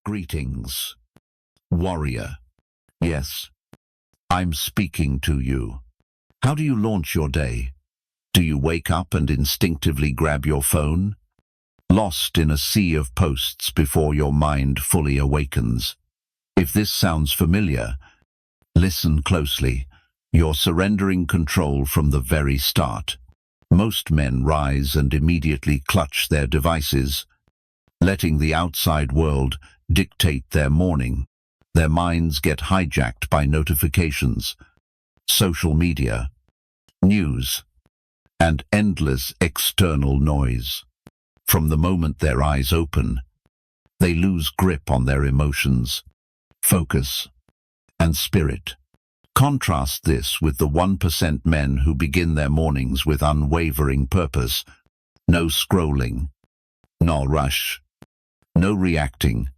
Greetings, warrior. Yes, I'm speaking to you. How do you launch your day? Do you wake up and instinctively grab your phone? Lost in a sea of posts before your mind fully awakens. If this sounds familiar, listen closely. You're surrendering control from the very start. Most men rise and immediately clutch their devices, letting the outside world dictate their morning. Their minds get hijacked by notifications, social media, news, and endless external noise. From the moment their eyes open, they lose grip on their emotions, focus, and spirit. Contrast this with the 1% men who begin their mornings with unwavering purpose. No scrolling, no rush, no reacting,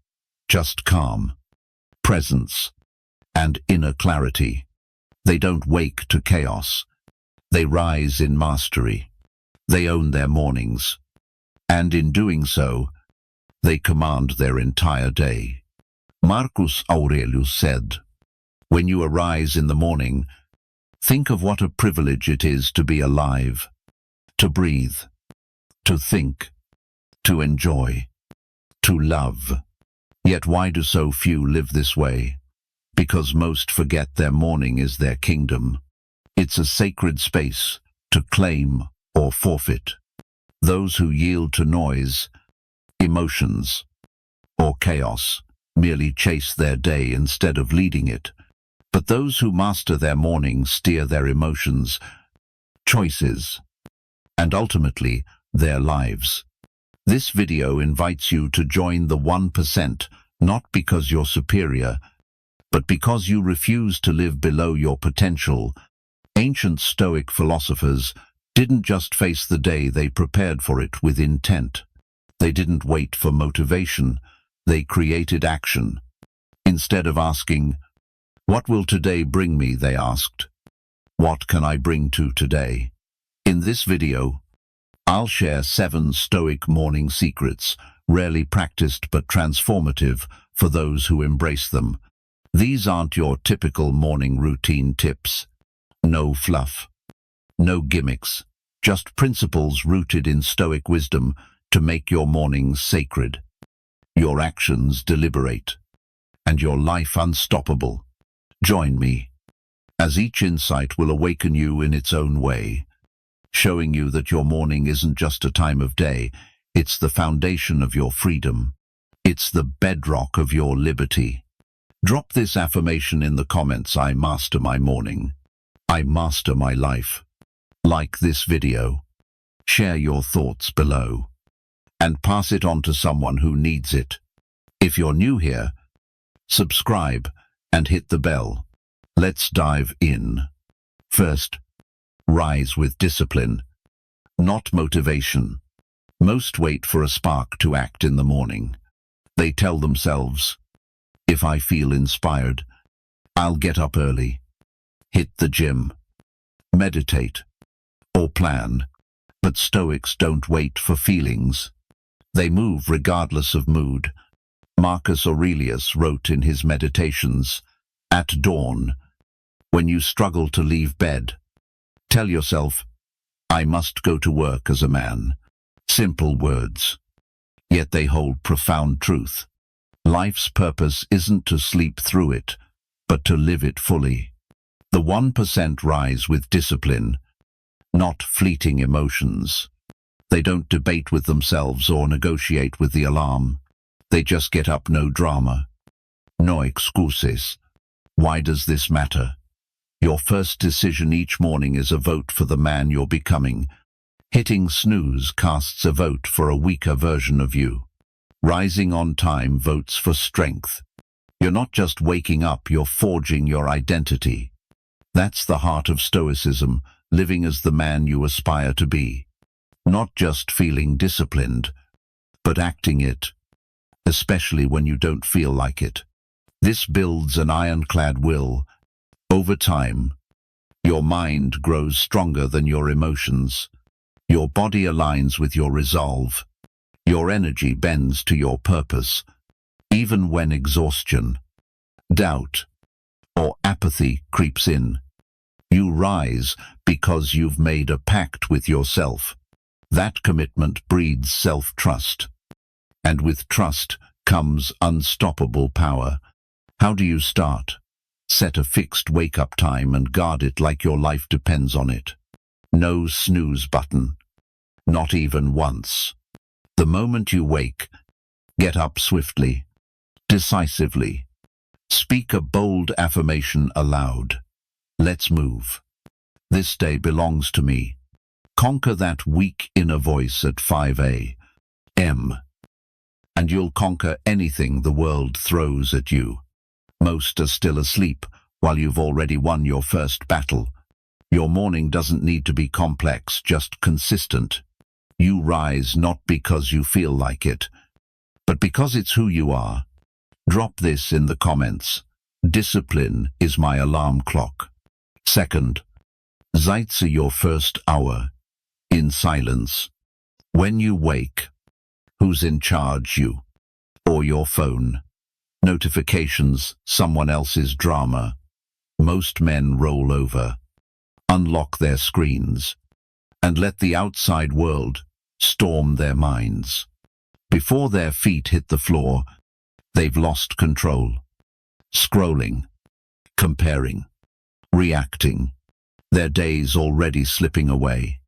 just calm, presence, and inner clarity. They don't wake to chaos. They rise in mastery. They own their mornings. And in doing so, they command their entire day. Marcus Aurelius said, "When you arise in the morning, think of what a privilege it is to be alive, to breathe, to think, to enjoy, to love." Yet why do so few live this way? Because most forget their morning is their kingdom. It's a sacred space to claim or forfeit. Those who yield to noise, emotions, or chaos merely chase their day instead of leading it. But those who master their morning steer their emotions, choices, and ultimately their lives. This video invites you to join the 1%, not because you're superior, but because you refuse to live below your potential. Ancient Stoic philosophers didn't just face the day, they prepared for it with intent. They didn't wait for motivation, they created action. Instead of asking, "What will today bring me?" they asked, "What can I bring to today?" In this video, I'll share 7 Stoic morning secrets, rarely practiced but transformative for those who embrace them. These aren't your typical morning routine tips. No fluff, no gimmicks, just principles rooted in Stoic wisdom to make your mornings sacred, your actions deliberate, and your life unstoppable. Join me, as each insight will awaken you in its own way, showing you that your morning isn't just a time of day, it's the foundation of your freedom. It's the bedrock of your liberty. Drop this affirmation in the comments: I master my morning. I master my life. Like this video, share your thoughts below, and pass it on to someone who needs it. If you're new here, subscribe and hit the bell. Let's dive in. First, rise with discipline, not motivation. Most wait for a spark to act in the morning. They tell themselves, "If I feel inspired, I'll get up early, hit the gym, meditate, or plan." But Stoics don't wait for feelings. They move regardless of mood. Marcus Aurelius wrote in his Meditations, "At dawn, when you struggle to leave bed, tell yourself, 'I must go to work as a man.'" Simple words, yet they hold profound truth. Life's purpose isn't to sleep through it, but to live it fully. The 1% rise with discipline, not fleeting emotions. They don't debate with themselves or negotiate with the alarm. They just get up, no drama, no excuses. Why does this matter? Your first decision each morning is a vote for the man you're becoming. Hitting snooze casts a vote for a weaker version of you. Rising on time votes for strength. You're not just waking up, you're forging your identity. That's the heart of Stoicism, living as the man you aspire to be. Not just feeling disciplined, but acting it, especially when you don't feel like it. This builds an ironclad will. Over time, your mind grows stronger than your emotions. Your body aligns with your resolve. Your energy bends to your purpose. Even when exhaustion, doubt, or apathy creeps in, you rise because you've made a pact with yourself. That commitment breeds self-trust. And with trust comes unstoppable power. How do you start? Set a fixed wake-up time and guard it like your life depends on it. No snooze button. Not even once. The moment you wake, get up swiftly, decisively. Speak a bold affirmation aloud. Let's move. This day belongs to me. Conquer that weak inner voice at 5 a.m. and you'll conquer anything the world throws at you. Most are still asleep while you've already won your first battle. Your morning doesn't need to be complex, just consistent. You rise not because you feel like it, but because it's who you are. Drop this in the comments. Discipline is my alarm clock. Second, Zeitze your first hour in silence. When you wake, who's in charge, you or your phone? Notifications, someone else's drama. Most men roll over, unlock their screens, and let the outside world storm their minds. Before their feet hit the floor, they've lost control. Scrolling, comparing, reacting, their days already slipping away.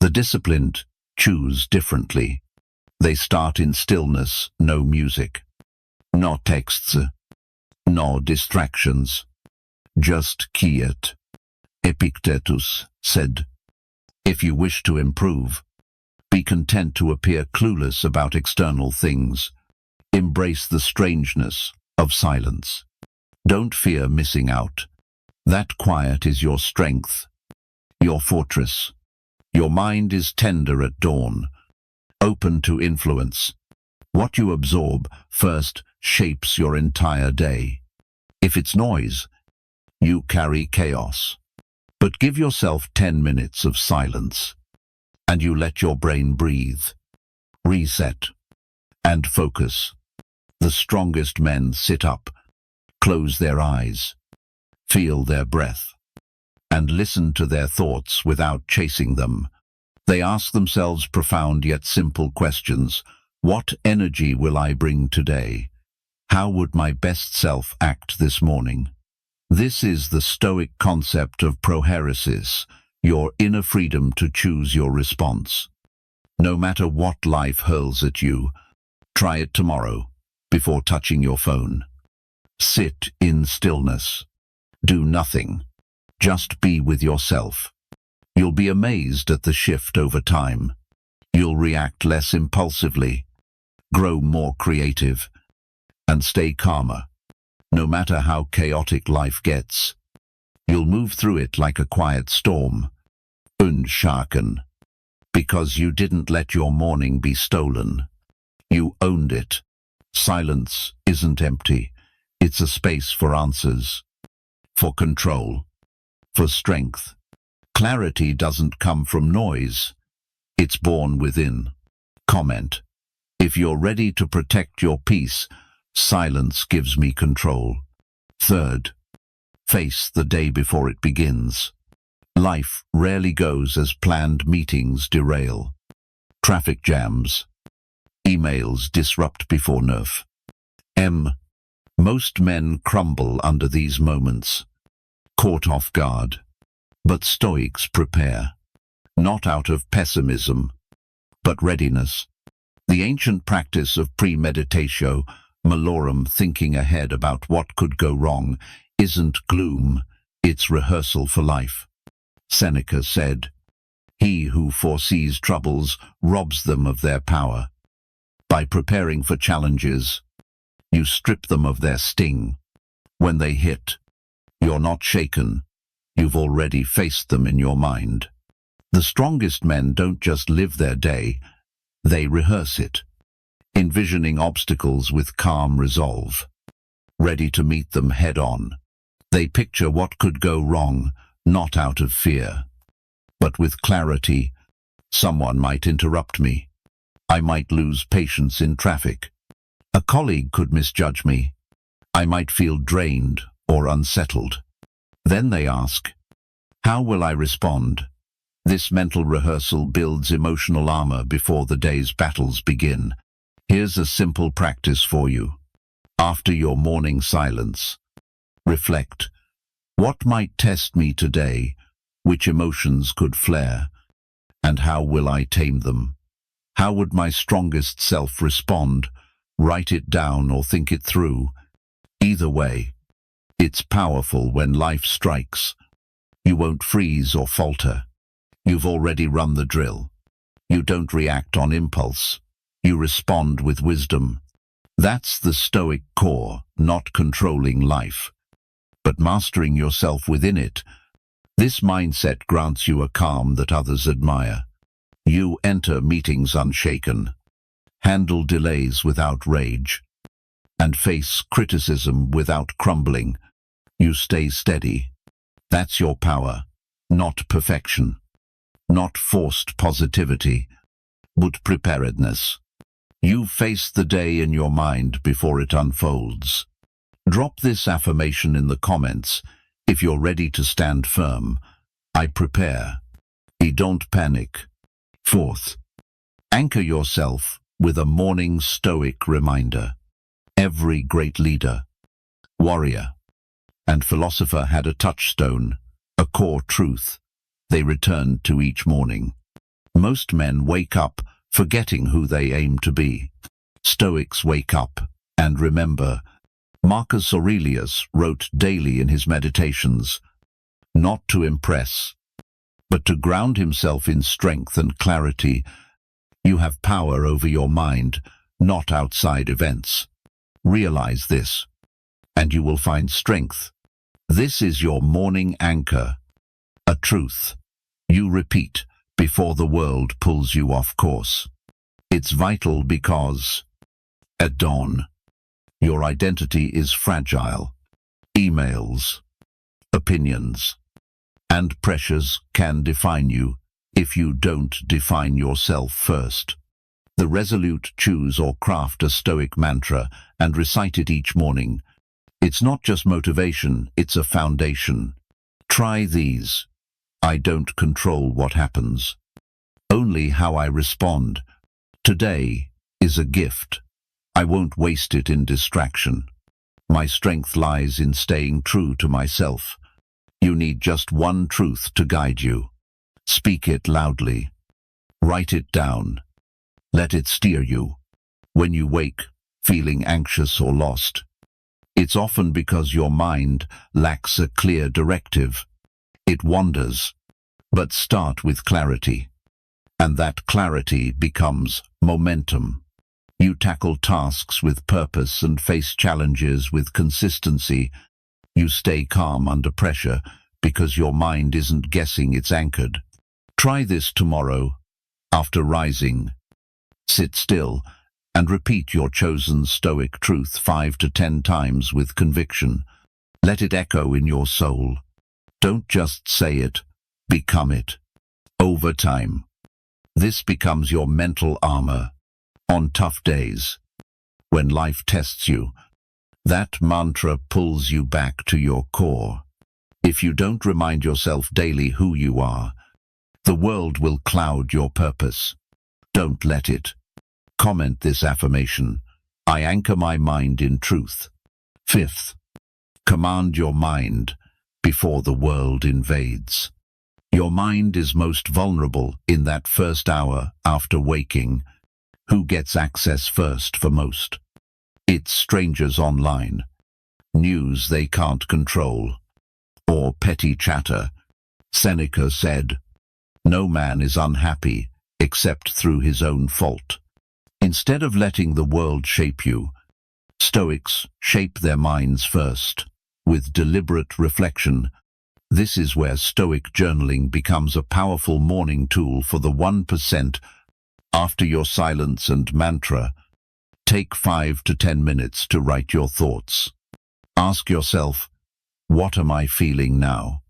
The disciplined choose differently. They start in stillness, no music, no texts, no distractions. Just quiet. Epictetus said, "If you wish to improve, be content to appear clueless about external things. Embrace the strangeness of silence. Don't fear missing out. That quiet is your strength, your fortress. Your mind is tender at dawn, open to influence. What you absorb first shapes your entire day. If it's noise, you carry chaos. But give yourself 10 minutes of silence, and you let your brain breathe, reset, and focus. The strongest men sit up, close their eyes, feel their breath, and listen to their thoughts without chasing them. They ask themselves profound yet simple questions. What energy will I bring today? How would my best self act this morning? This is the Stoic concept of prohairesis, your inner freedom to choose your response. No matter what life hurls at you, try it tomorrow, before touching your phone. Sit in stillness. Do nothing. Just be with yourself. You'll be amazed at the shift over time. You'll react less impulsively, grow more creative, and stay calmer. No matter how chaotic life gets, you'll move through it like a quiet storm, unshaken, because you didn't let your morning be stolen. You owned it. Silence isn't empty. It's a space for answers, for control, for strength. Clarity doesn't come from noise. It's born within. Comment. If you're ready to protect your peace, silence gives me control. Third, face the day before it begins. Life rarely goes as planned. Meetings derail. Traffic jams. Emails disrupt before nerve. Most men crumble under these moments, caught off guard. But Stoics prepare, not out of pessimism, but readiness. The ancient practice of premeditatio malorum, thinking ahead about what could go wrong, isn't gloom, it's rehearsal for life. Seneca said, "He who foresees troubles robs them of their power." By preparing for challenges, you strip them of their sting. When they hit, you're not shaken. You've already faced them in your mind. The strongest men don't just live their day, they rehearse it, envisioning obstacles with calm resolve, ready to meet them head-on. They picture what could go wrong, not out of fear, but with clarity. Someone might interrupt me. I might lose patience in traffic. A colleague could misjudge me. I might feel drained or unsettled. Then they ask, how will I respond? This mental rehearsal builds emotional armor before the day's battles begin. Here's a simple practice for you. After your morning silence, reflect. What might test me today? Which emotions could flare? And how will I tame them? How would my strongest self respond? Write it down or think it through. Either way, it's powerful when life strikes. You won't freeze or falter. You've already run the drill. You don't react on impulse. You respond with wisdom. That's the Stoic core, not controlling life, but mastering yourself within it. This mindset grants you a calm that others admire. You enter meetings unshaken, handle delays without rage, and face criticism without crumbling. You stay steady. That's your power, not perfection, not forced positivity, but preparedness. You face the day in your mind before it unfolds. Drop this affirmation in the comments if you're ready to stand firm. I prepare. I don't panic. Fourth, anchor yourself with a morning Stoic reminder. Every great leader, warrior, and philosopher had a touchstone, a core truth they returned to each morning. Most men wake up forgetting who they aim to be. Stoics wake up and remember. Marcus Aurelius wrote daily in his meditations, not to impress, but to ground himself in strength and clarity. You have power over your mind, not outside events. Realize this, and you will find strength. This is your morning anchor, a truth you repeat before the world pulls you off course. It's vital because, at dawn, your identity is fragile. Emails, opinions, and pressures can define you if you don't define yourself first. The resolute choose or craft a Stoic mantra and recite it each morning. It's not just motivation, it's a foundation. Try these. I don't control what happens, only how I respond. Today is a gift. I won't waste it in distraction. My strength lies in staying true to myself. You need just one truth to guide you. Speak it loudly. Write it down. Let it steer you. When you wake, feeling anxious or lost, it's often because your mind lacks a clear directive. It wanders, but start with clarity. And that clarity becomes momentum. You tackle tasks with purpose and face challenges with consistency. You stay calm under pressure because your mind isn't guessing, it's anchored. Try this tomorrow. After rising, sit still and repeat your chosen Stoic truth 5 to 10 times with conviction. Let it echo in your soul. Don't just say it, become it. Over time, this becomes your mental armor. On tough days, when life tests you, that mantra pulls you back to your core. If you don't remind yourself daily who you are, the world will cloud your purpose. Don't let it. Comment this affirmation. I anchor my mind in truth. Fifth, command your mind before the world invades. Your mind is most vulnerable in that first hour after waking. Who gets access first for most? It's strangers online, news they can't control, or petty chatter. Seneca said, "No man is unhappy except through his own fault." Instead of letting the world shape you, Stoics shape their minds first, with deliberate reflection. This is where Stoic journaling becomes a powerful morning tool for the 1%. After your silence and mantra, take 5 to 10 minutes to write your thoughts. Ask yourself, what am I feeling now?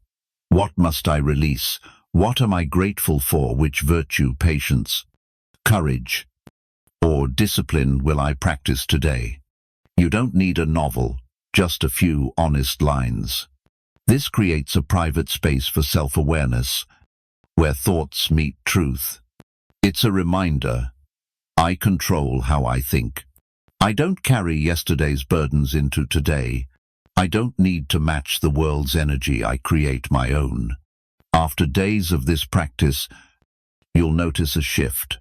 What must I release? What am I grateful for? Which virtue, patience, courage, Or discipline will I practice today? You don't need a novel, just a few honest lines. This creates a private space for self-awareness, where thoughts meet truth. It's a reminder, I control how I think. I don't carry yesterday's burdens into today. I don't need to match the world's energy, I create my own. After days of this practice, you'll notice a shift.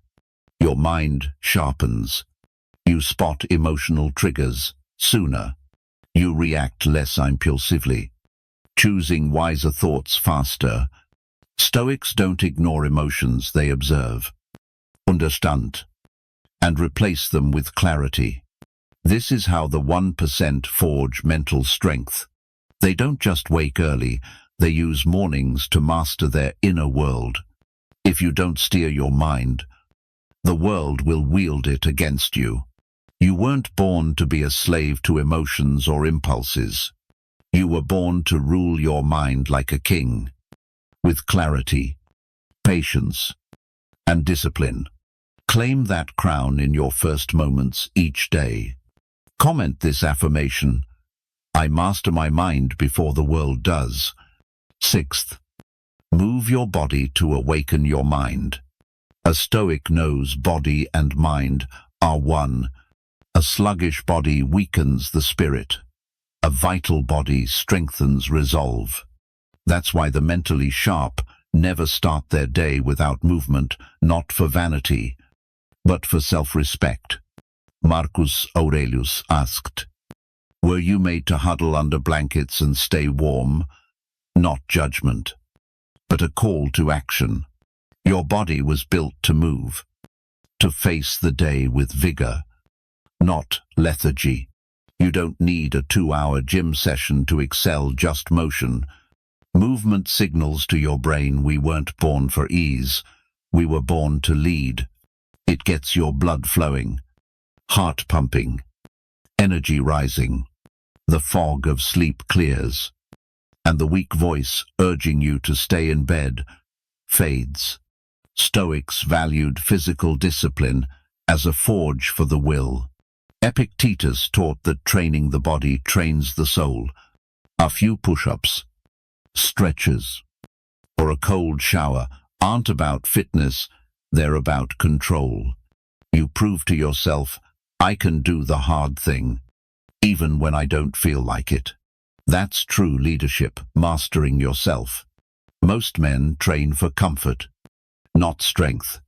Your mind sharpens. You spot emotional triggers sooner. You react less impulsively, choosing wiser thoughts faster. Stoics don't ignore emotions, they observe, understand, and replace them with clarity. This is how the 1% forge mental strength. They don't just wake early, they use mornings to master their inner world. If you don't steer your mind, the world will wield it against you. You weren't born to be a slave to emotions or impulses. You were born to rule your mind like a king, with clarity, patience, and discipline. Claim that crown in your first moments each day. Comment this affirmation, I master my mind before the world does. 6th, move your body to awaken your mind. A Stoic knows body and mind are one. A sluggish body weakens the spirit. A vital body strengthens resolve. That's why the mentally sharp never start their day without movement, not for vanity, but for self-respect. Marcus Aurelius asked, were you made to huddle under blankets and stay warm? Not judgment, but a call to action. Your body was built to move, to face the day with vigor, not lethargy. You don't need a 2-hour gym session to excel, just motion. Movement signals to your brain we weren't born for ease, we were born to lead. It gets your blood flowing, heart pumping, energy rising. The fog of sleep clears, and the weak voice urging you to stay in bed fades. Stoics valued physical discipline as a forge for the will. Epictetus taught that training the body trains the soul. A few push-ups, stretches, or a cold shower aren't about fitness, they're about control. You prove to yourself, I can do the hard thing, even when I don't feel like it. That's true leadership, mastering yourself. Most men train for comfort, not strength,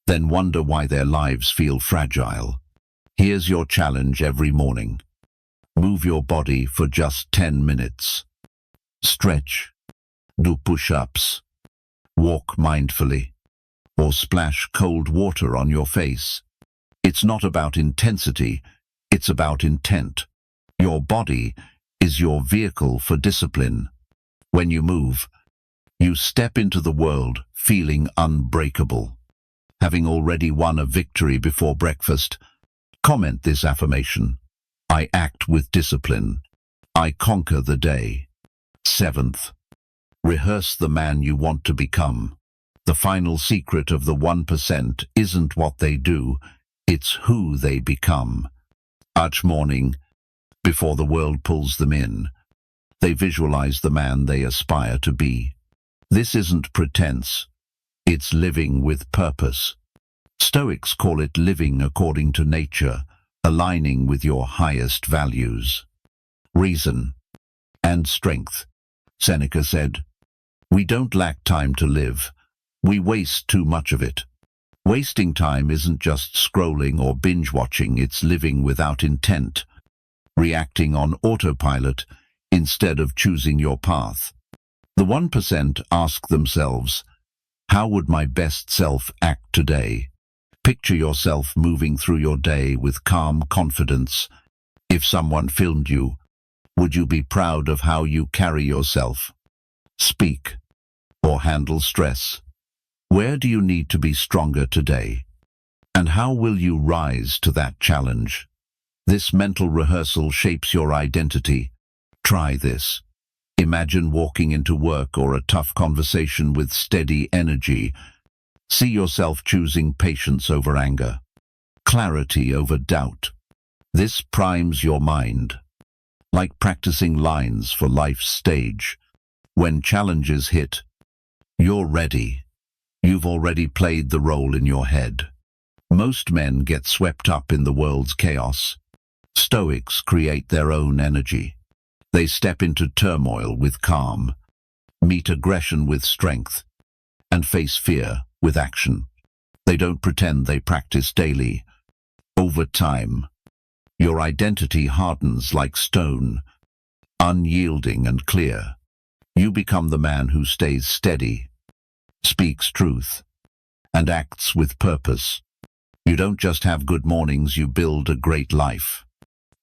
then wonder why their lives feel fragile. Here's your challenge every morning. Move your body for just 10 minutes. Stretch, do push-ups, walk mindfully, or splash cold water on your face. It's not about intensity, it's about intent. Your body is your vehicle for discipline. When you move, you step into the world feeling unbreakable. Having already won a victory before breakfast, comment this affirmation. I act with discipline. I conquer the day. 7th, rehearse the man you want to become. The final secret of the 1% isn't what they do, it's who they become. Each morning, before the world pulls them in, they visualize the man they aspire to be. This isn't pretense, it's living with purpose. Stoics call it living according to nature, aligning with your highest values. Reason and strength. Seneca said, we don't lack time to live, we waste too much of it. Wasting time isn't just scrolling or binge-watching, it's living without intent, reacting on autopilot instead of choosing your path. The 1% ask themselves, how would my best self act today? Picture yourself moving through your day with calm confidence. If someone filmed you, would you be proud of how you carry yourself, speak, or handle stress? Where do you need to be stronger today? And how will you rise to that challenge? This mental rehearsal shapes your identity. Try this. Imagine walking into work or a tough conversation with steady energy. See yourself choosing patience over anger, clarity over doubt. This primes your mind, like practicing lines for life's stage. When challenges hit, you're ready. You've already played the role in your head. Most men get swept up in the world's chaos. Stoics create their own energy. They step into turmoil with calm, meet aggression with strength, and face fear with action. They don't pretend, they practice daily. Over time, your identity hardens like stone, unyielding and clear. You become the man who stays steady, speaks truth, and acts with purpose. You don't just have good mornings, you build a great life.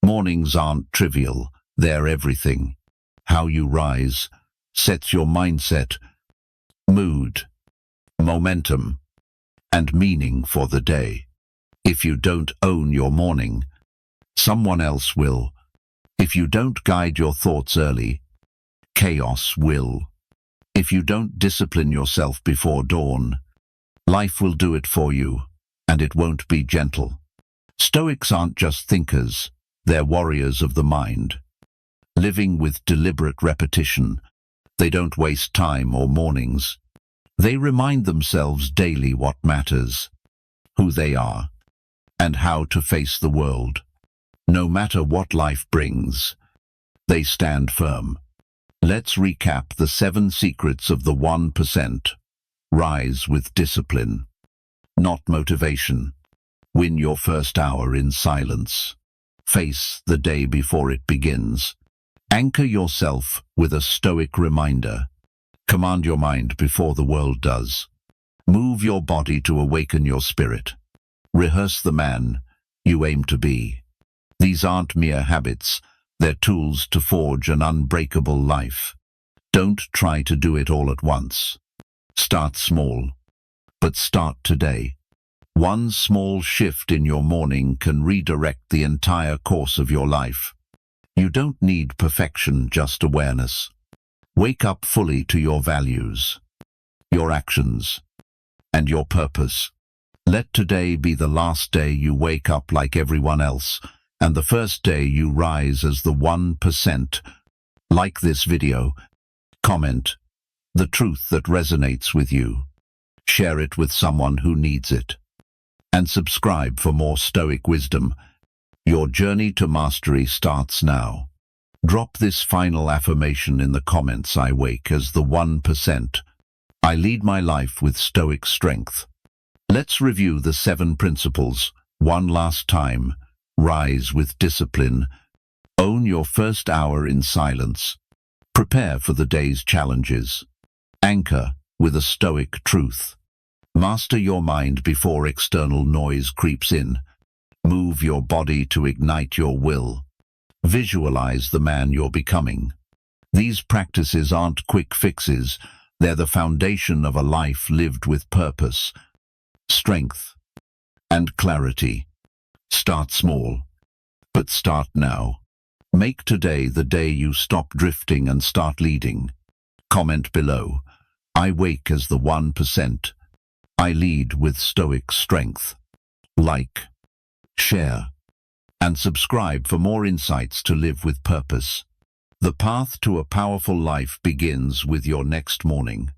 Mornings aren't trivial, they're everything. How you rise sets your mindset, mood, momentum, and meaning for the day. If you don't own your morning, someone else will. If you don't guide your thoughts early, chaos will. If you don't discipline yourself before dawn, life will do it for you, and it won't be gentle. Stoics aren't just thinkers, they're warriors of the mind. Living with deliberate repetition, they don't waste time or mornings. They remind themselves daily what matters, who they are, and how to face the world. No matter what life brings, they stand firm. Let's recap the 7 secrets of the 1%. Rise with discipline, not motivation. Win your first hour in silence. Face the day before it begins. Anchor yourself with a stoic reminder. Command your mind before the world does. Move your body to awaken your spirit. Rehearse the man you aim to be. These aren't mere habits, they're tools to forge an unbreakable life. Don't try to do it all at once. Start small, but start today. One small shift in your morning can redirect the entire course of your life. You don't need perfection, just awareness. Wake up fully to your values, your actions, and your purpose. Let today be the last day you wake up like everyone else, and the first day you rise as the 1%. Like this video, comment the truth that resonates with you, share it with someone who needs it, and subscribe for more Stoic wisdom. Your journey to mastery starts now. Drop this final affirmation in the comments. I wake as the 1%. I lead my life with Stoic strength. Let's review the 7 principles one last time. Rise with discipline. Own your first hour in silence. Prepare for the day's challenges. Anchor with a Stoic truth. Master your mind before external noise creeps in. Move your body to ignite your will. Visualize the man you're becoming. These practices aren't quick fixes, they're the foundation of a life lived with purpose, strength, and clarity. Start small, but start now. Make today the day you stop drifting and start leading. Comment below. I wake as the 1%. I lead with Stoic strength. Like, share, and subscribe for more insights to live with purpose. The path to a powerful life begins with your next morning.